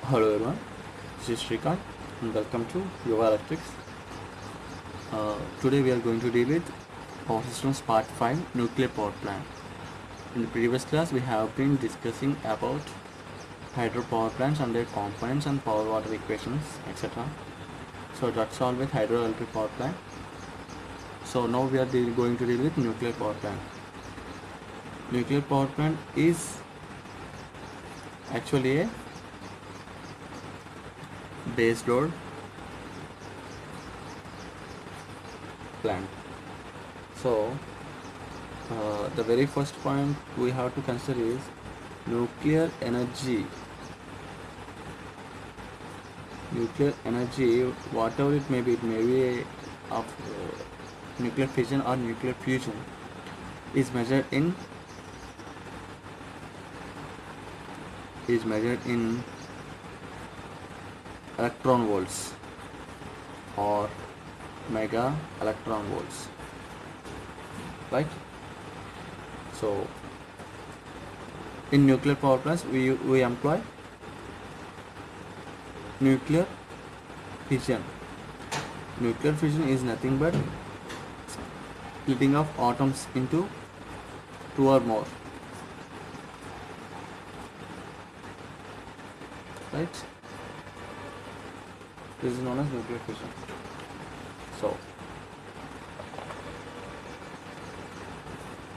Hello everyone, this is Shrikant and welcome to Yoga Electrics. Today we are going to deal with Power Systems Part 5 Nuclear Power Plant. In the previous class we have been discussing about hydropower plants and their components and power water equations, etc. So that's all with hydroelectric power plant. So now we are going to deal with nuclear power plant. Nuclear power plant is actually a base load plant. So the very first point we have to consider is nuclear energy. Nuclear energy, whatever it may be of nuclear fission or nuclear fusion, is measured in electron volts or mega electron volts, right? So in nuclear power plants we employ nuclear fission. Nuclear fission is nothing but splitting of atoms into two or more, right? This is known as nuclear fission.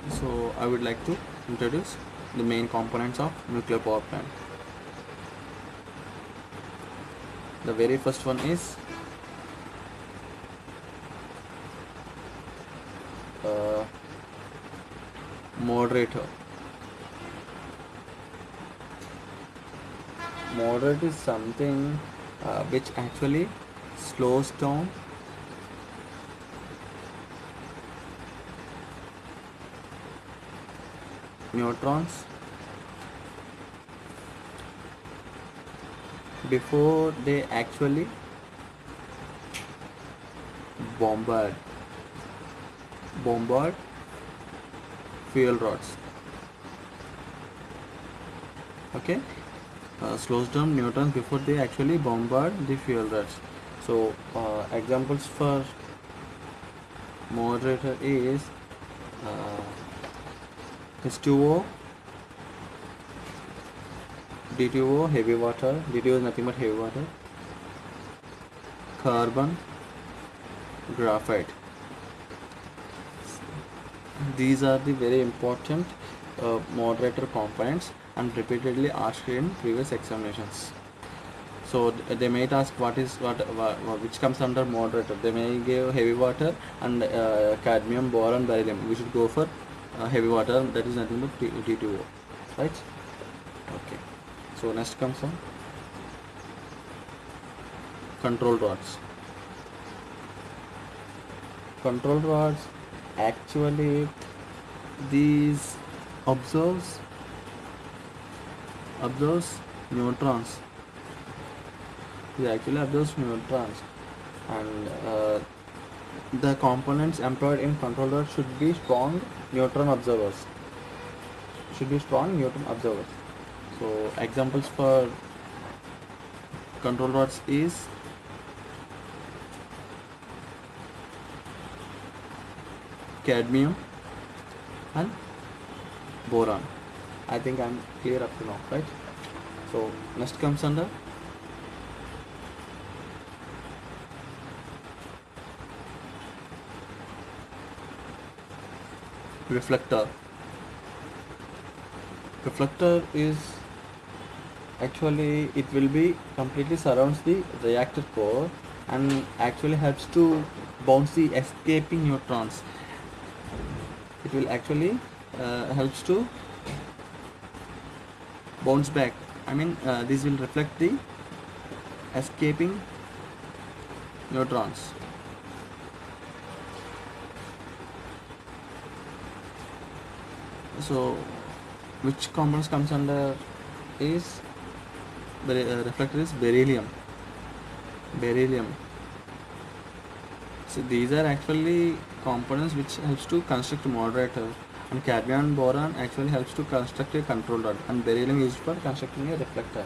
So I would like to introduce the main components of nuclear power plant. The very first one is moderator. Moderator is something which actually slows down neutrons before they actually bombard fuel rods. Okay, slows down neutrons before they actually bombard the fuel rods. So examples for moderator is H2O, D2O, heavy water. D2O is nothing but heavy water. Carbon, graphite. These are the very important moderator components and repeatedly asked in previous examinations. So they might ask which comes under moderator. They may give heavy water and cadmium, boron, beryllium. We should go for heavy water, that is nothing but D2O, right? Okay. So next comes on control rods. Control rods, actually these observes neutrons. It actually observes neutrons, and the components employed in control rods should be strong neutron observers. So examples for control rods is cadmium and boron. I think I'm clear up to now, right? So next comes under reflector. Reflector is actually, it will be completely surrounds the reactor core and actually helps to bounce the escaping neutrons. It will actually helps to bounce back. I mean, this will reflect the escaping neutrons. So which components comes under is reflector is beryllium. So these are actually components which helps to construct moderator, and cadmium and boron actually helps to construct a control rod, and beryllium is used for constructing a reflector.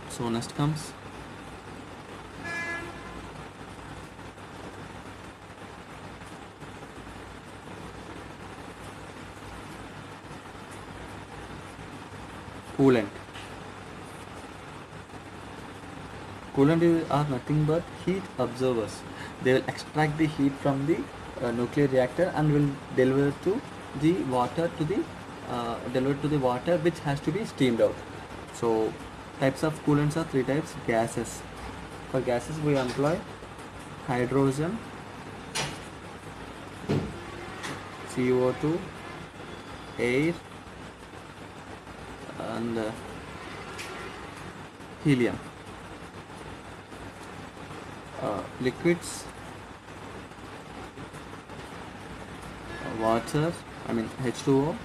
So next comes coolant. Are nothing but heat absorbers. They will extract the heat from the nuclear reactor and will deliver to the water which has to be steamed out. So types of coolants are three types. Gases. For gases we employ hydrogen, CO2, air, and helium. Liquids, water, H2O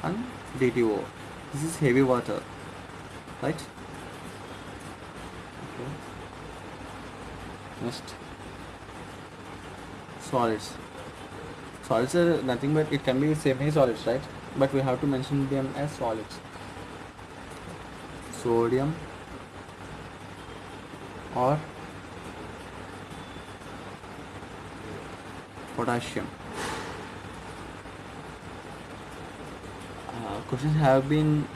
and D2O. This is heavy water, right? Okay. Next, solids. Solids are nothing but it can be semi-solids, right? But we have to mention them as solids. Sodium or potassium. Questions have been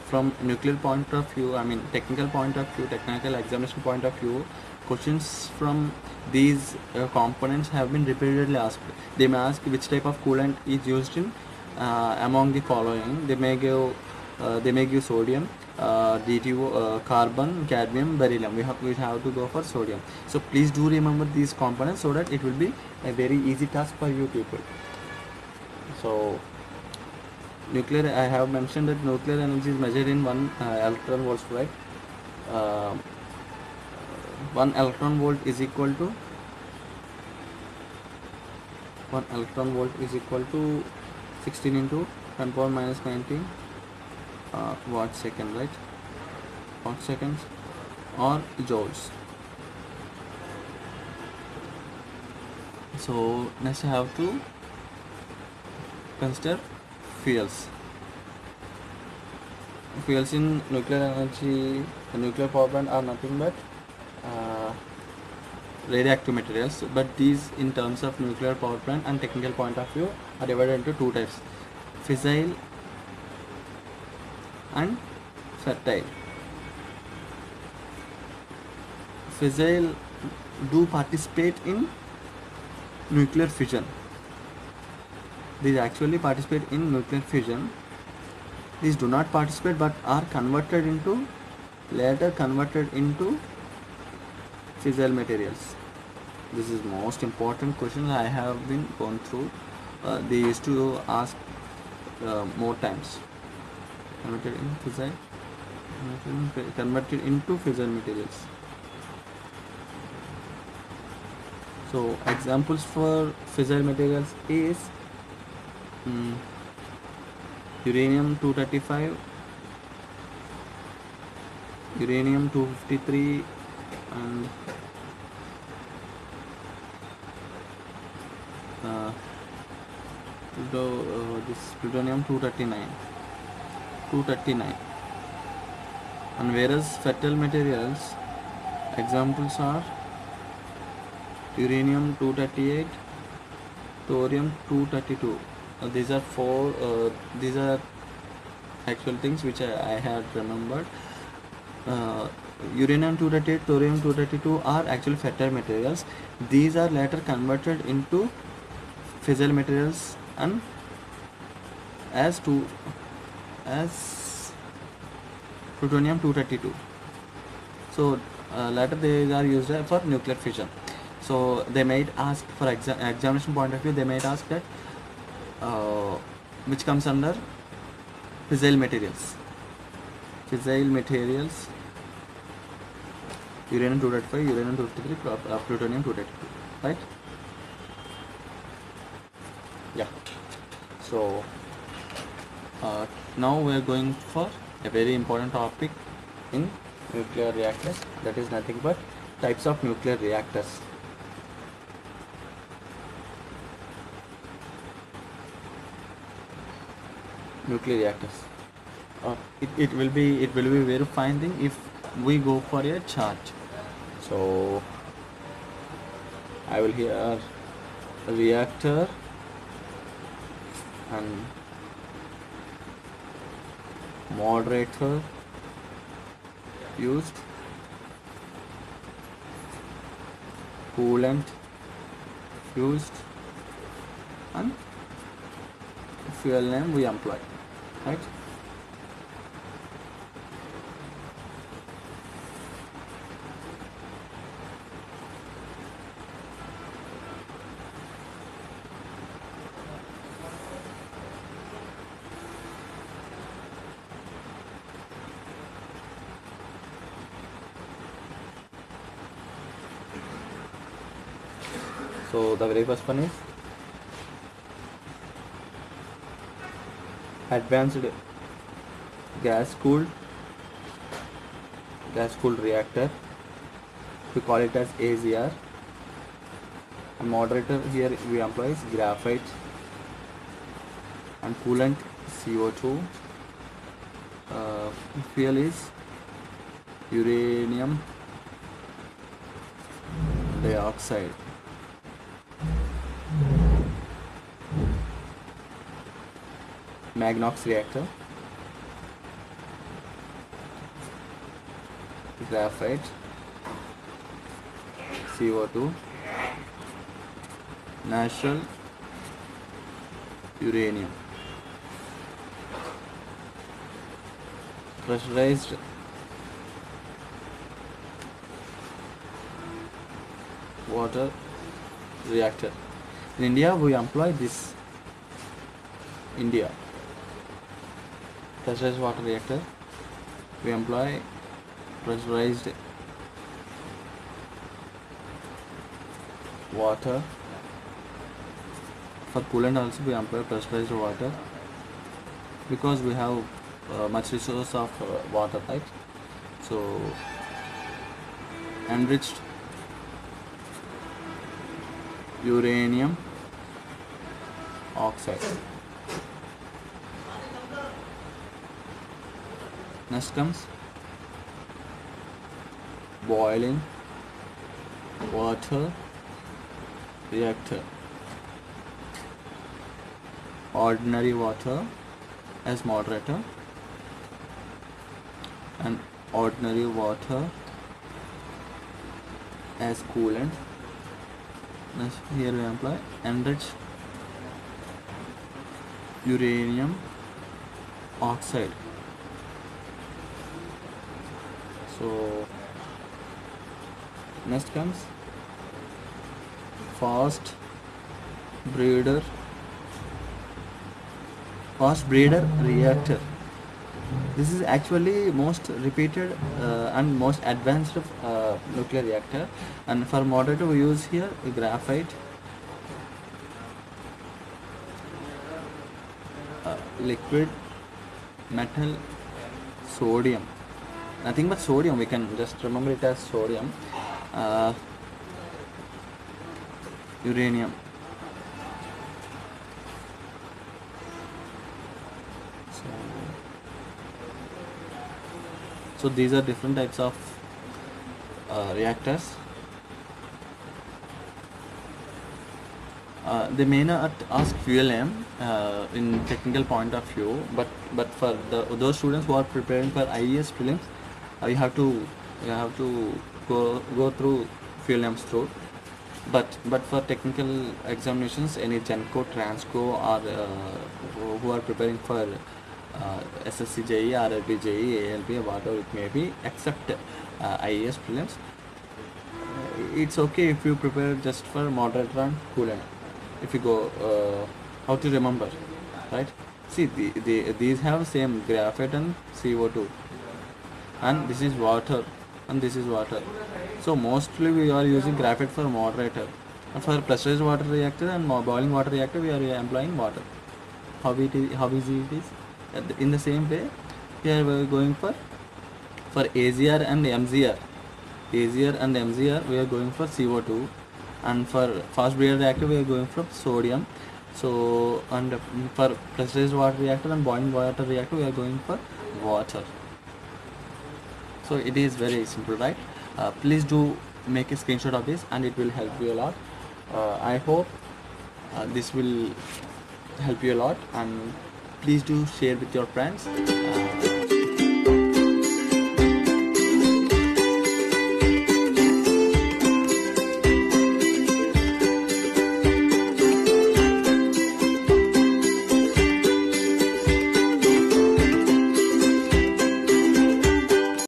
from nuclear point of view, technical point of view, technical examination point of view. Questions from these components have been repeatedly asked. They may ask which type of coolant is used in among the following. They may give sodium, D2O, carbon, cadmium, beryllium. We have to go for sodium. So please do remember these components so that it will be a very easy task for you people. So nuclear, I have mentioned that nuclear energy is measured in 1 electron volts, right? 1 electron volt is equal to 16 into 10 power minus 19 watt second, right? Watt seconds or joules. So next I have to consider fuels. Fuels in nuclear energy, nuclear power plant are nothing but radioactive materials, but these in terms of nuclear power plant and technical point of view are divided into two types: fissile and fertile. Fissile do participate in nuclear fission. These actually participate in nuclear fission. These do not participate but are later converted into fissile materials. This is most important question I have been gone through. They used to ask more times. Converted into fissile materials. So examples for fissile materials is uranium 235, uranium 253, and this plutonium 239. And whereas fertile materials examples are uranium 238, thorium 232. These are these are actual things which I had remembered. Uranium 238, thorium 232 are actual fertile materials. These are later converted into fissile materials and as plutonium 232. So later they are used for nuclear fission. So they might ask, for examination point of view, they might ask that which comes under fissile materials. Uranium 235, uranium 253, plutonium 232, right? Yeah. So now we are going for a very important topic in nuclear reactors, that is nothing but types of nuclear reactors. nuclear reactors. It will be very fine thing if we go for a charge. So I will here reactor and moderator used, coolant used, and fuel name we employ, right? So the very first one is advanced gas cooled reactor. We call it as AZR. And moderator here we employ graphite, and coolant CO2. Fuel is uranium dioxide. Magnox reactor, graphite, CO2, natural uranium. Pressurized water reactor. In India we employ this. Pressurized water reactor, we employ pressurized water. For coolant also we employ pressurized water, because we have much resource of water, right? So enriched uranium oxide. Next comes boiling water reactor. Ordinary water as moderator and ordinary water as coolant. Next, here we apply enriched uranium oxide. So next comes fast breeder reactor. This is actually most repeated and most advanced nuclear reactor, and for moderator we use here graphite, liquid metal, sodium, nothing but sodium, we can just remember it as sodium, uranium. So these are different types of reactors. They may not ask fuel name in technical point of view, but for those students who are preparing for IES prelims, you have to go through fuel names through. But for technical examinations, any Genco, Transco, or who are preparing for SSC JE, RRB JE, ALP, whatever it may be, except IES prelims, it's okay if you prepare just for moderator and coolant. If you go, how to remember, right? See, these have same graphite and CO2, and this is water, and this is water. So mostly we are using graphite for moderator, and for pressurized water reactor and boiling water reactor we are employing water. How easy it is. In the same way, here we are going for AZR and MZR. AZR and MZR we are going for CO2, and for fast breeder reactor we are going for sodium, So, and for pressurized water reactor and boiling water reactor, we are going for water. So it is very simple, right? Please do make a screenshot of this, and it will help you a lot. I hope this will help you a lot, and please do share with your friends.